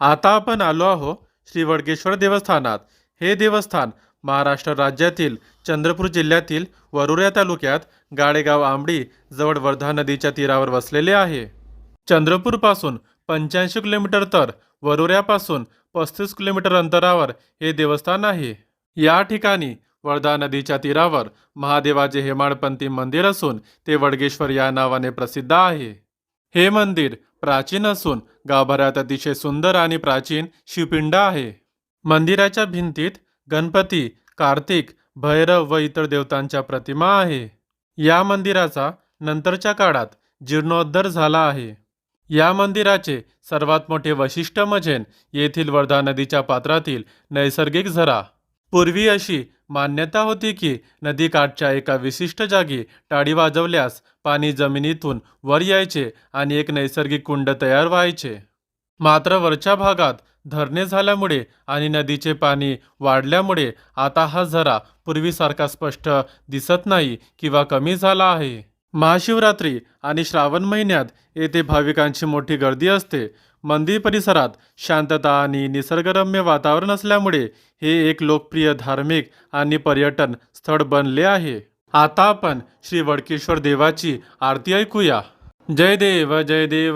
आता आपण आलो आहो श्री वडकेश्वर देवस्थानात. हे देवस्थान महाराष्ट्र राज्यातील चंद्रपूर जिल्ह्यातील वरुऱ्या तालुक्यात गाडेगाव आंबडी जवळ वर्धा नदीच्या तीरावर वसलेले आहे. चंद्रपूरपासून 85 किलोमीटर तर वरुऱ्यापासून 35 किलोमीटर अंतरावर हे देवस्थान आहे. या ठिकाणी वर्धा नदीच्या तीरावर महादेवाचे हेमाडपंथी मंदिर असून ते वडगेश्वर या नावाने प्रसिद्ध आहे. हे मंदिर प्राचीन असून गाभाऱ्यात अतिशय सुंदर आणि प्राचीन शिवपिंड आहे. मंदिराच्या भिंतीत गणपती, कार्तिक, भैरव व इतर देवतांच्या प्रतिमा आहे. या मंदिराचा नंतरच्या काळात जीर्णोद्धार झाला आहे. या मंदिराचे सर्वात मोठे वैशिष्ट्य म्हणजे येथील वर्धा नदीच्या पात्रातील नैसर्गिक झरा. पूर्वी अशी मान्यता होती की नदीकाठच्या एका विशिष्ट जागी टाळी वाजवल्यास पाणी जमिनीतून वर यायचे आणि एक नैसर्गिक कुंड तयार व्हायचे. मात्र वरच्या भागात धरणे झाल्यामुळे आणि नदीचे पाणी वाढल्यामुळे आता हा झरा पूर्वीसारखा स्पष्ट दिसत नाही किंवा कमी झाला आहे. महाशिवरात्री आणि श्रावण महिन्यात येथे भाविकांची मोठी गर्दी असते. मंदिर परिसरात शांतता आणि निसर्गरम्य वातावरण असल्यामुळे हे एक लोकप्रिय धार्मिक आणि पर्यटन स्थळ बनले आहे. आता आपण श्री वडकेश्वर देवाची आरती ऐकूया. जय देव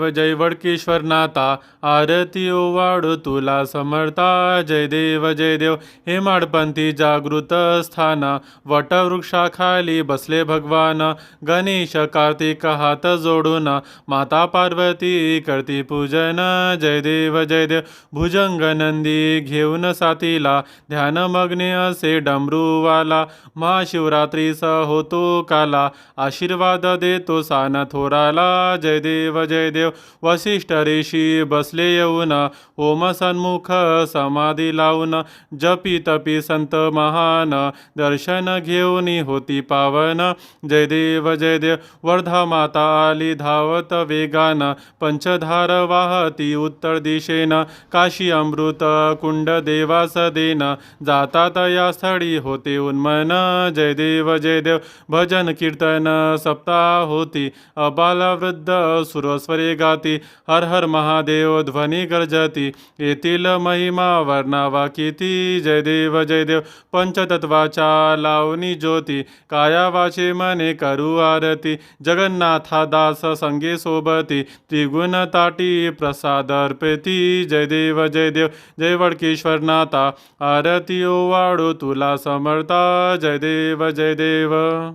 जय वडकेश्वर नाथा, आरती ओवाळो तुला समर्था. जय देव हेमाडपंथी जागृत स्थाना, वटवृक्षाखाली बसले भगवान. गणेश कार्तिक हात जोडून, माता पार्वती करती पूजन. जय देव भुजंग नंदी घेऊन साथीला, ध्यानमग्ने असे डमरूवाला. महाशिवरात्रीस होतो काला, आशीर्वाद देतो सान थोराला. जय देव वसिष्ठ ऋषी बसले येऊन, ओम सन्मुख समाधी लावून. जपी तपी संत महान, दर्शन घेऊन होती पावन. जय देव वर्धा माता आली धावत वेगान, पंचधार वाहती उत्तर दिशेन. काशी अमृत कुंड देवास देन, जातात या स्थळी होते उन्मन. जय देव भजन कीर्तन सप्ताह होती, अबाल वृद्ध सुरस्वरे गाती. हर हर महादेव ध्वनी गर्जती, येथील महिमा वर्णावा किती. जय देव पंचतत्वाच्या लावणी ज्योती, काया वाचे मने करू आरती. जगन्नाथा दास संगे सोबती, त्रिगुण ताटी प्रसाद अर्पती. जय देव जय वडकेश्वर नाथा, आरती ओवाळो तुला समर्था. जय देव